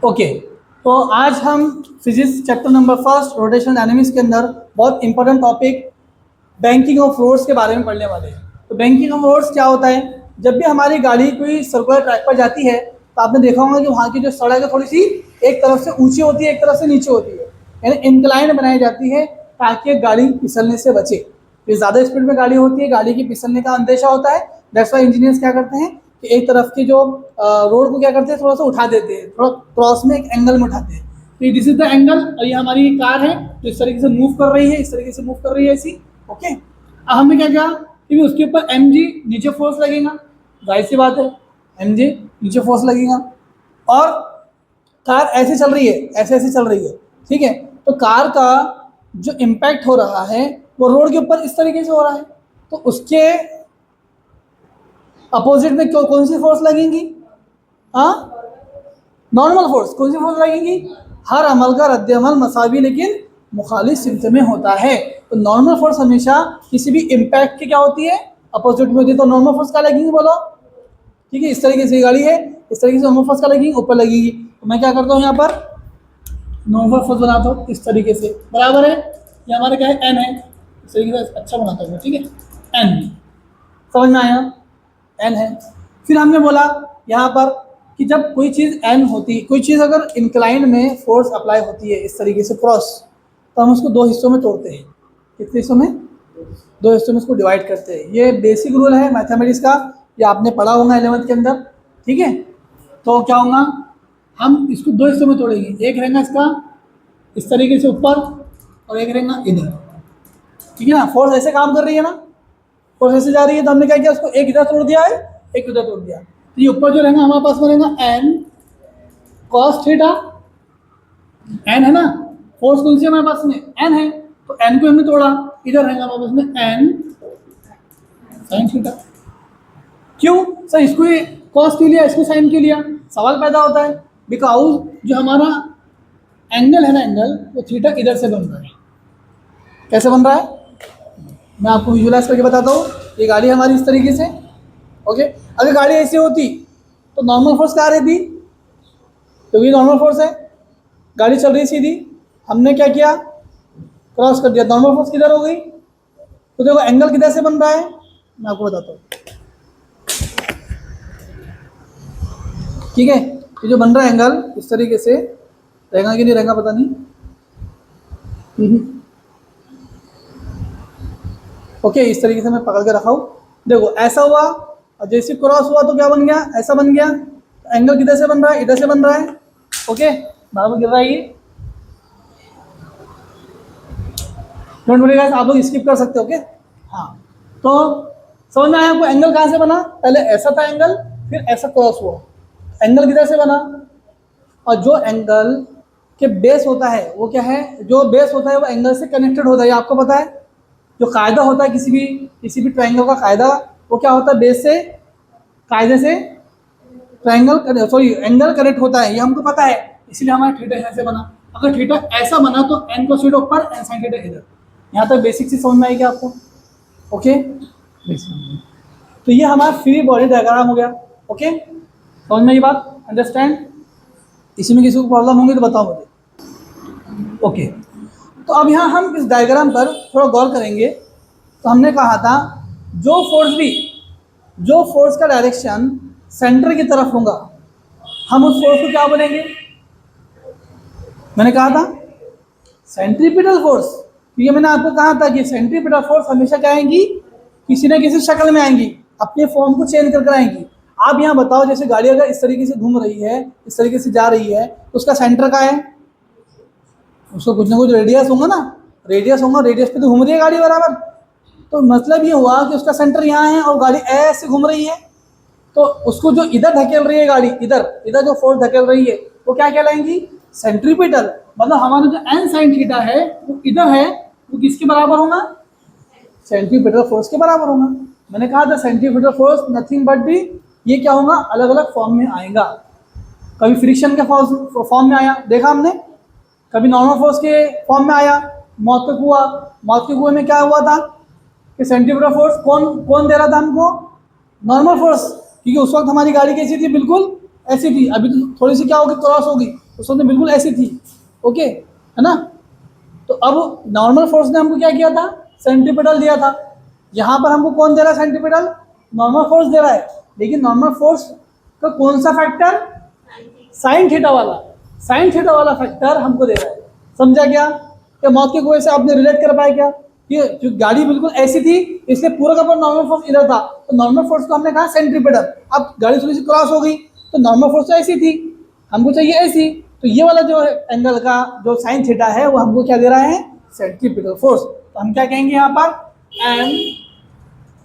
Okay, तो आज हम physics chapter number first rotational dynamics के अंदर बहुत important topic banking of roads के बारे में पढ़ने वाले हैं। तो बैंकिंग ऑफ रोड्स क्या होता है? जब भी हमारी गाड़ी कोई सर्कुलर ट्रैक पर जाती है तो आपने देखा होगा कि वहाँ की जो सड़क है थोड़ी सी एक तरफ से ऊंची होती है, एक तरफ से नीचे होती है, यानी इंक्लाइन बनाई जाती है ताकि गाड़ी फिसलने से बचे। ये ज़्यादा स्पीड में गाड़ी होती है, गाड़ी की फिसलने का अंदेशा होता है। दैट्स व्हाई इंजीनियर्स क्या करते हैं कि एक तरफ की जो रोड को क्या करते हैं, थोड़ा सा उठा देते हैं, थोड़ा क्रॉस में एक एंगल में उठाते हैं। तो दिस इज द एंगल, और ये हमारी कार है तो इस तरीके से मूव कर रही है, इस तरीके से मूव कर रही है ऐसी। ओके, अब हमने क्या किया कि उसके ऊपर mg नीचे फोर्स लगेगा, जाहिर सी बात है mg नीचे फोर्स लगेगा, और कार ऐसे चल रही है, ऐसे ऐसे चल रही है, ठीक है। तो कार का जो इम्पैक्ट हो रहा है वो रोड के ऊपर इस तरीके से हो रहा है, तो उसके अपोजिट में कौन सी फोर्स लगेंगी? हाँ, नॉर्मल फोर्स। कौन सी फोर्स लगेंगी? हर अमल का रद्द अमल मसावी लेकिन मुखालिफ सिमत में होता है। तो नॉर्मल फोर्स हमेशा किसी भी इम्पैक्ट की क्या होती है? अपोजिट में होती है। तो नॉर्मल फोर्स क्या लगेंगी बोलो? ठीक है, इस तरीके से गाड़ी है, इस तरीके से नॉर्मल फोर्स क्या लगेगी? ऊपर लगेगी। तो मैं क्या करता हूँ, यहाँ पर नॉर्मल फोर्स बनाता हूँ इस तरीके से, बराबर है। ये हमारा क्या है? एन है, इस तरीके से अच्छा बनाता हूँ, ठीक है। एन समझ में आया? एन है। फिर हमने बोला यहाँ पर कि जब कोई चीज़ एन होती, कोई चीज़ अगर इंक्लाइन में फोर्स अप्लाई होती है इस तरीके से क्रॉस, तो हम उसको दो हिस्सों में तोड़ते हैं। कितने हिस्सों में? दो हिस्सों में उसको डिवाइड करते हैं। ये बेसिक रूल है मैथमेटिक्स का, ये आपने पढ़ा होगा 11th के अंदर, ठीक है। तो क्या होगा, हम इसको दो हिस्सों में तोड़ेंगे। एक रहेगा इसका इस तरीके से ऊपर, और एक रहेगा इधर, ठीक है ना। फोर्स ऐसे काम कर रही है ना, फोर्स ऐसे जा रही है, तो हमने क्या किया, उसको एक इधर तोड़ दिया है, एक उधर तोड़ दिया। तो ये ऊपर जो रहेगा हमारे पास में रहेगा एन कॉस थीटा, एन है ना। फोर्स कौन सी हमारे पास में? एन है। तो एन को हमने तोड़ा, इधर रहेगा हमारे पास में एन साइन थीटा। क्यों सर इसको कॉस क्यों लिया, इसको साइन क्यों लिया? सवाल पैदा होता है, बिकॉज जो हमारा एंगल है ना, एंगल वो थीटा इधर से बन रहा है। कैसे बन रहा है मैं आपको विजुलाइज करके बताता हूँ। ये गाड़ी हमारी इस तरीके से, ओके। अगर गाड़ी ऐसी होती तो नॉर्मल फोर्स क्या रहती? तो ये नॉर्मल फोर्स है, गाड़ी चल रही सीधी, हमने क्या किया, क्रॉस कर दिया, नॉर्मल फोर्स किधर हो गई? तो देखो एंगल किधर से बन रहा है, मैं आपको बताता हूँ, ठीक है। ये जो बन रहा है एंगल इस तरीके से रहेगा कि नहीं रहेगा पता नहीं, ओके। इस तरीके से मैं पकड़ के रखा हूँ, देखो ऐसा हुआ, और जैसे क्रॉस हुआ तो क्या बन गया? ऐसा बन गया। एंगल किधर से बन रहा है? इधर से बन रहा है, ओके। बराबर गिर रहा है ये, डोंट वरी गाइस, आप लोग स्किप कर सकते हो, ओके। हाँ, तो समझ में आया आपको एंगल कहाँ से बना? पहले ऐसा था एंगल, फिर ऐसा क्रॉस हुआ, एंगल किधर से बना? और जो एंगल के बेस होता है वो क्या है? जो बेस होता है वो एंगल से कनेक्टेड होता है, ये आपको पता है। जो कायदा होता है किसी भी ट्रायंगल का कायदा, वो क्या होता है? बेस से, कायदे से ट्रायंगल सॉरी एंगल कनेक्ट होता है, ये हमको पता है। इसलिए हमारा थीटा ऐसे बना। अगर थीटा ऐसा बना तो एन को थीटा ऊपर, एन साइन थीटा इधर। यहाँ तक बेसिक चीज समझ में आएगी आपको, ओके। तो ये हमारा फ्री बॉडी डायग्राम हो गया, ओके। समझ में ये बात? अंडरस्टैंड? इसी में किसी को प्रॉब्लम होंगी तो बताओ मुझे, ओके। तो अब यहाँ हम इस डायग्राम पर थोड़ा गौर करेंगे। तो हमने कहा था जो फोर्स का डायरेक्शन सेंटर की तरफ होगा, हम उस फोर्स को क्या बोलेंगे? मैंने कहा था सेंट्रीपिटल फोर्स, क्योंकि मैंने आपको कहा था कि सेंट्रीपिटल फोर्स हमेशा क्या आएंगी? किसी न किसी शक्ल में आएंगी, अपने फॉर्म को चेंज कर आएंगी। आप यहाँ बताओ, जैसे गाड़ी अगर इस तरीके से घूम रही है, इस तरीके से जा रही है, तो उसका सेंटर क्या है? उसको कुछ ना कुछ रेडियस होगा ना, रेडियस होगा, रेडियस पे तो घूम रही है गाड़ी बराबर। तो मतलब ये हुआ कि उसका सेंटर यहाँ है और गाड़ी ऐसे घूम रही है, तो उसको जो इधर धकेल रही है गाड़ी, इधर जो फोर्स धकेल रही है वो क्या कहलाएंगी? सेंट्रीपिटल। मतलब हमारा जो एन साइन थीटा है वो इधर है, वो किसके बराबर होगा? सेंट्रीपिटल फोर्स के बराबर होगा। मैंने कहा था सेंट्रीपिटल फोर्स नथिंग बट भी, ये क्या होगा? अलग अलग फॉर्म में आएगा। कभी फ्रिक्शन के फॉर्म में आया, देखा हमने, कभी नॉर्मल फोर्स के फॉर्म में आया। मौत के कुएं में क्या हुआ था कि सेंट्रीपिटल फोर्स कौन दे रहा था हमको? नॉर्मल फोर्स, क्योंकि उस वक्त हमारी गाड़ी कैसी थी? बिल्कुल ऐसी थी। अभी तो थोड़ी सी क्या होगी? क्रॉस होगी, उस वक्त बिल्कुल ऐसी थी, ओके है ना। तो अब नॉर्मल फोर्स ने हमको क्या किया था, सेंट्रीपिटल दिया था। यहाँ पर हमको कौन दे रहा है सेंट्रीपिटल, नॉर्मल फोर्स दे रहा है, लेकिन नॉर्मल फोर्स का कौन सा फैक्टर, साइन थीटा वाला, साइन थीटा वाला फैक्टर हमको दे रहा है। समझा क्या मौत के कुएं से आपने रिलेट कर पाया क्या, कि गाड़ी बिल्कुल ऐसी थी इसलिए पूरा का पूरा नॉर्मल फोर्स इधर था, तो नॉर्मल फोर्स को हमने कहा सेंट्रीपिटल। अब गाड़ी थोड़ी सी क्रॉस हो गई तो नॉर्मल फोर्स तो ऐसी थी, हमको चाहिए ऐसी, तो ये वाला जो एंगल का जो साइन थीटा है वो हमको क्या दे रहा है, सेंट्रीपिटल फोर्स। तो हम क्या कहेंगे यहाँ पर, M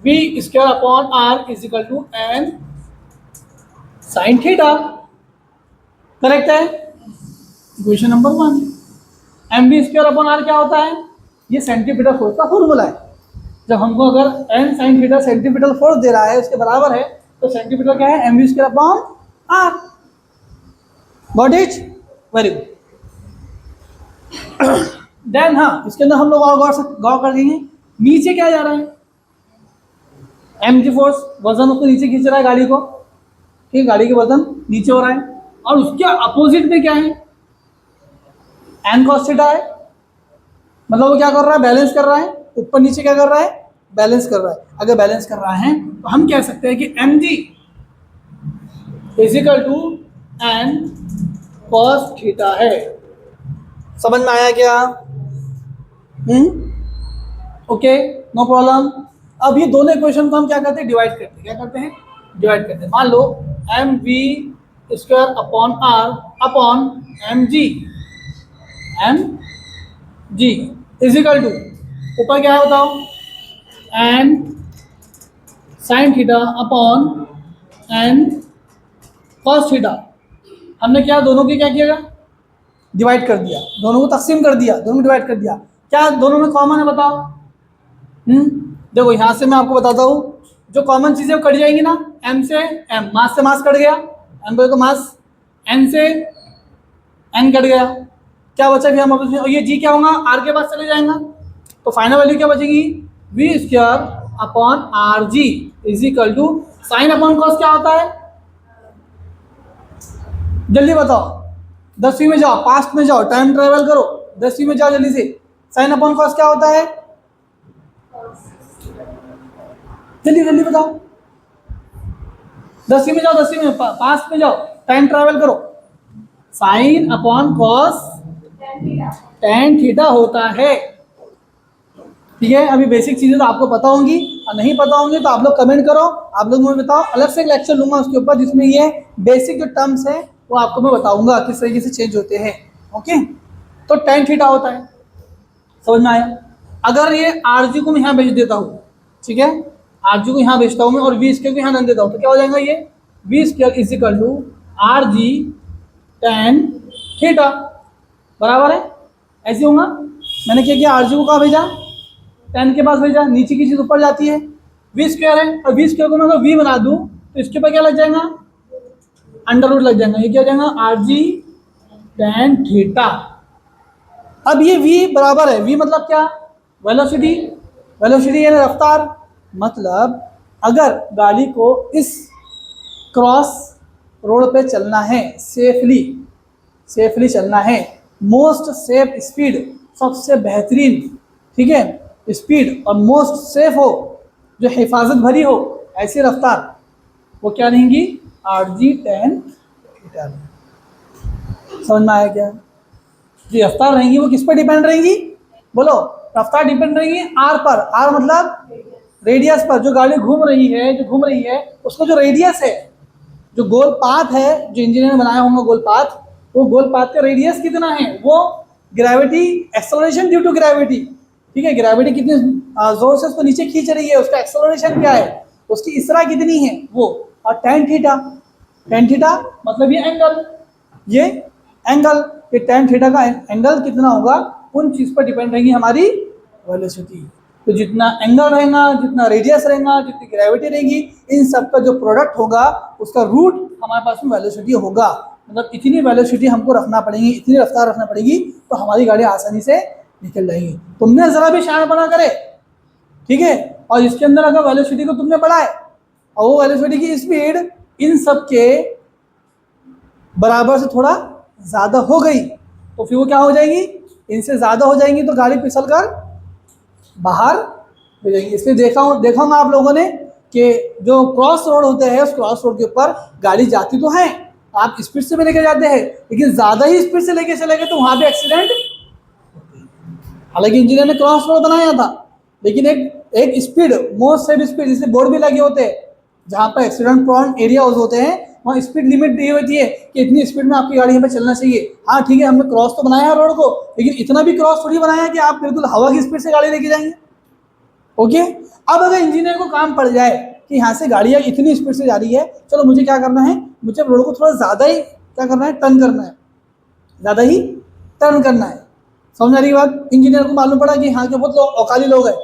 V square upon R is equal to N sine theta. Correct है, question number 1। M V square upon R क्या होता है, ये सेंट्रीपिटल फोर्स का फॉर्मूला है। जब हमको अगर N sine theta centripetal force दे रहा है उसके बराबर है, तो सेंट्रीपिटल क्या है, M V square upon R. Got it, very good. Then हाँ, इसके अंदर हम लोग और गौर कर देंगे, नीचे क्या जा रहा है, एम जी फोर्स, वजन उसको नीचे खींच रहा है गाड़ी को, ठीक है, गाड़ी के वजन नीचे हो रहा है, और उसके अपोजिट में क्या है, एन कॉस थीटा है। मतलब वो क्या कर रहा है, बैलेंस कर रहा है, ऊपर नीचे क्या कर रहा है, बैलेंस कर रहा है। अगर बैलेंस कर रहा है तो हम कह सकते हैं कि m ji is equal to N cos theta है। समझ में आया क्या, ओके, नो प्रॉब्लम। अब ये दोनों इक्वेशन को हम क्या करते हैं, डिवाइड करते हैं, क्या करते हैं, डिवाइड करते हैं। मान लो M V square upon R upon M ji is equal to, ऊपर क्या है बताओ, N sine theta upon N cos theta. हमने क्या दोनों के क्या किया, डिवाइड कर दिया, दोनों को तकसीम कर दिया, दोनों को डिवाइड कर दिया। क्या दोनों में कॉमन है बताओ, देखो यहाँ से मैं आपको बताता हूँ, जो कॉमन चीज़ें वो कट जाएंगी ना, एम से एम, मास से मास कट गया, एम पे तो मास, एन से एन कट गया, क्या बचा फिर हम आपस में, और ये जी क्या होगा, आर के पास चले जाएगा, तो फाइनल वैल्यू क्या बचेगी, v square upon r g is equal to sine upon cos क्या होता है, जल्दी बताओ, 10वीं में जाओ, पास्ट में जाओ, टाइम ट्रेवल करो, 10वीं में जाओ जल्दी से, साइन अपॉन कॉस क्या होता है, जल्दी जल्दी बताओ, 10वीं में जाओ, 10वीं में, पास्ट में जाओ, टाइम ट्रेवल करो, sign upon cos tan theta होता है। ठीक है, अभी बेसिक चीजें तो आपको पता होंगी, और नहीं पता होंगी तो आप लोग कमेंट करो, आप लोग मुझे बताओ, अलग से एक लेक्चर लूंगा उसके ऊपर जिसमें ये बेसिक जो टर्म्स है वो आपको मैं बताऊंगा किस तरीके से चेंज होते हैं। ओके, तो टेन थीटा होता है, समझ में आया। अगर ये आर जी को मैं यहाँ भेज देता हूँ, ठीक है, आर जी को यहाँ भेजता हूँ मैं और वी स्क्वायर को यहाँ रन देता हूँ, तो क्या हो जाएगा, ये v square is equal to r g tan theta, बराबर है, ऐसे होगा। मैंने क्या किया, आर जी को कहाँ भेजा, टेन के पास भेजा, नीचे की चीज़ ऊपर जाती है, वी स्क्वायर है, और वी स्क्वायर को मैं अगर वी बना दूँ तो इसके ऊपर क्या लग जाएगा, अंडर रूट लग जाएगा, ये क्या हो जाएगा, आर जी टेन थीटा। अब ये v बराबर है, v मतलब क्या, वेलोसिटी, वेलोसिटी यानी रफ्तार। मतलब अगर गाड़ी को इस क्रॉस रोड पे चलना है, सेफली चलना है, मोस्ट सेफ स्पीड, सबसे बेहतरीन, ठीक है, स्पीड और मोस्ट सेफ हो, जो हिफाजत भरी हो, ऐसी रफ्तार, वो क्या रहेंगी, आर जी टेन थीटा। समझ में आया क्या, जो रफ्तार रहेंगी वो किस पर डिपेंड रहेंगी, बोलो, रफ्तार डिपेंड रहेंगी आर पर, आर मतलब रेडियस पर, जो गाड़ी घूम रही है उसको जो रेडियस है, जो गोल पाथ है, जो इंजीनियर ने बनाया होगा गोल पाथ, वो गोल पाथ का रेडियस कितना है, वो gravity, acceleration due to gravity, ठीक है, ग्रेविटी कितनी जोर से उसको नीचे खींच रही है, उसका एक्सेलरेशन क्या है, उसकी इसरा कितनी है वो, और टेन थीटा मतलब ये टेन थीटा का एंगल कितना होगा, उन चीज़ पर डिपेंड रहेगी हमारी वेलोसिटी। तो जितना एंगल रहेगा, जितना रेडियस रहेगा, जितनी ग्रेविटी रहेगी, इन सब का जो प्रोडक्ट होगा उसका रूट हमारे पास में वेलोसिटी होगा। मतलब इतनी वेलोसिटी हमको रखना पड़ेगी, इतनी रफ्तार रखना पड़ेगी, तो हमारी गाड़ी आसानी से निकल जाएगी। तुमने ज़रा भी शानपना करे, ठीक है, और इसके अंदर अगर वेलोसिटी को तुमने बढ़ाए और वो वेलोसिटी की स्पीड इन सब के बराबर से थोड़ा ज़्यादा हो गई तो फिर वो क्या हो जाएगी, इनसे ज़्यादा हो जाएंगी तो गाड़ी फिसल कर बाहर हो जाएगी। इसलिए देखा होगा आप लोगों ने कि जो क्रॉस रोड होते हैं उस क्रॉस रोड के ऊपर गाड़ी जाती तो है, आप स्पीड से भी लेके जाते हैं, लेकिन ज़्यादा ही स्पीड से लेके चले गए तो वहाँ पे एक्सीडेंट। हालांकि इंजीनियर ने क्रॉस रोड बनाया था, लेकिन एक स्पीड, मोस्ट सेफ स्पीड, जिससे बोर्ड भी लगे होते हैं, जहाँ पर एक्सीडेंट प्रोन एरियाज होते हैं वहाँ स्पीड लिमिट दी होती है कि इतनी स्पीड में आपकी गाड़ी यहाँ पे चलना चाहिए। हाँ ठीक है, हमने क्रॉस तो बनाया है रोड को, लेकिन इतना भी क्रॉस थोड़ी बनाया है कि आप बिल्कुल हवा की स्पीड से गाड़ी लेके जाएंगे। ओके, अब अगर इंजीनियर को काम पड़ जाए कि यहाँ से गाड़ियाँ इतनी स्पीड से जा रही है, चलो मुझे क्या करना है, मुझे रोड को थोड़ा ज़्यादा ही क्या करना है, टर्न करना है, ज़्यादा ही टर्न करना है। समझ आ रही बात? इंजीनियर को मालूम पड़ा कि हाँ के बहुत लोग औकाली लोग हैं,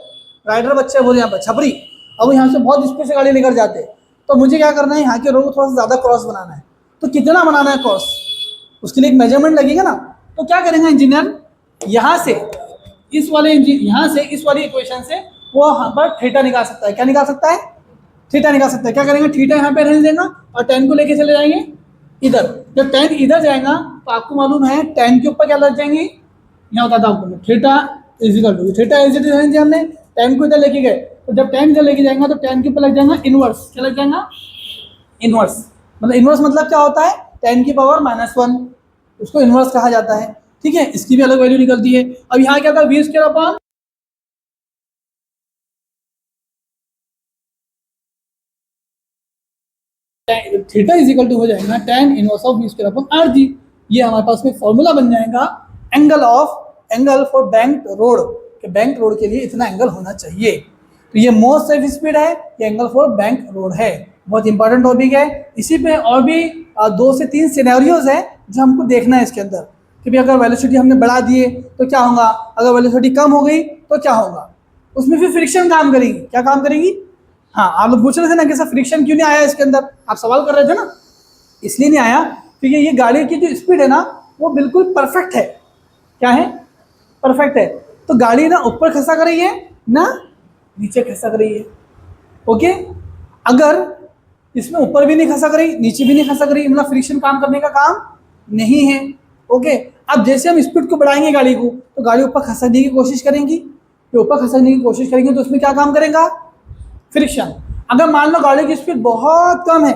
राइडर बच्चे बोले यहाँ पर छपरी, अब यहाँ से बहुत स्पीड से गाड़ी लेकर जाते हैं, तो मुझे क्या करना है, यहाँ के रोड को थोड़ा सा ज़्यादा क्रॉस बनाना है। तो कितना बनाना है क्रॉस, उसके लिए एक मेजरमेंट लगेगा ना। तो क्या करेंगे इंजीनियर, यहाँ से इस वाली इक्वेशन से वो यहाँ पर थीटा निकाल सकता है। क्या निकाल सकता है? थीटा निकाल सकता है। क्या करेंगे, थीटा यहाँ पे रहने देगा और टेन को लेके चले जाएंगे इधर। जब टेन इधर जाएगा तो आपको मालूम है टेन के ऊपर क्या लग जाएंगे, यहाँ बताता हूँ आपको, theta is equal to, theta is it is हमने टेन को इधर लेके गए, तो जब टेन इधर लेके जाएंगे तो टेन के ऊपर लग जाएगा इनवर्स। क्या लग जाएगा? इनवर्स। मतलब इनवर्स मतलब क्या होता है, टेन की पावर -1, उसको इनवर्स कहा जाता है। ठीक है, इसकी भी अलग वैल्यू निकलती है। अब यहाँ क्या था, v square upon theta is equal to हो जाएगा tan inverse of v square upon r g. ये हमारे पास में फॉर्मूला बन जाएगा एंगल फॉर बैंक्ड रोड, कि बैंक रोड के लिए इतना एंगल होना चाहिए। तो ये मोस्ट सेफ स्पीड है, ये एंगल फॉर बैंक रोड है, बहुत इंपॉर्टेंट टॉपिक है। इसी पे और भी 2 से 3 सिनेरियोज है जो हमको देखना है इसके अंदर, कि भाई अगर वेलोसिटी हमने बढ़ा दिए तो क्या होगा, अगर वेलोसिटी कम हो गई तो क्या होगा। उसमें फिर फ्रिक्शन काम करेगी। क्या काम करेगी? हाँ, आप लोग पूछ रहे थे ना कि सर फ्रिक्शन क्यों नहीं आया इसके अंदर, आप सवाल कर रहे थे ना, इसलिए नहीं आया क्योंकि ये गाड़ी की जो स्पीड है ना वो बिल्कुल परफेक्ट है। क्या है? परफेक्ट है। तो गाड़ी ना ऊपर खसा कर रही है ना नीचे खसा कर रही है। ओके, अगर इसमें ऊपर भी नहीं खसा कर रही, नीचे भी नहीं खसा कर रही, मतलब फ्रिक्शन काम करने का काम नहीं है। ओके, अब जैसे हम स्पीड को बढ़ाएंगे गाड़ी को, तो गाड़ी ऊपर खसकने की कोशिश करेंगी, तो ऊपर खसकने की कोशिश करेंगे तो उसमें क्या काम करेगा, फ्रिक्शन। अगर मान लो गाड़ी की स्पीड बहुत कम है,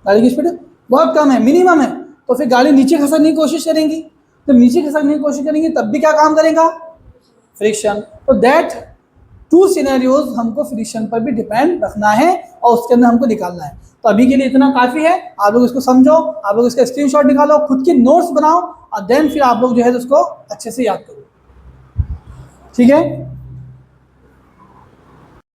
गाड़ी की स्पीड बहुत कम है, मिनिमम है, तो फिर गाड़ी नीचे खसकने की कोशिश करेंगी, तो नीचे खसकने की कोशिश करेंगी तब भी क्या काम करेगा, फ्रिक्शन। तो दैट 2 सिनेरियोज हमको फ्रिक्शन पर भी डिपेंड रखना है और उसके अंदर हमको निकालना है। तो अभी के लिए इतना काफ़ी है, आप लोग इसको समझो, आप लोग इसका स्क्रीनशॉट निकालो, खुद की नोट्स बनाओ और देन फिर आप लोग जो है उसको अच्छे से याद करो। ठीक है।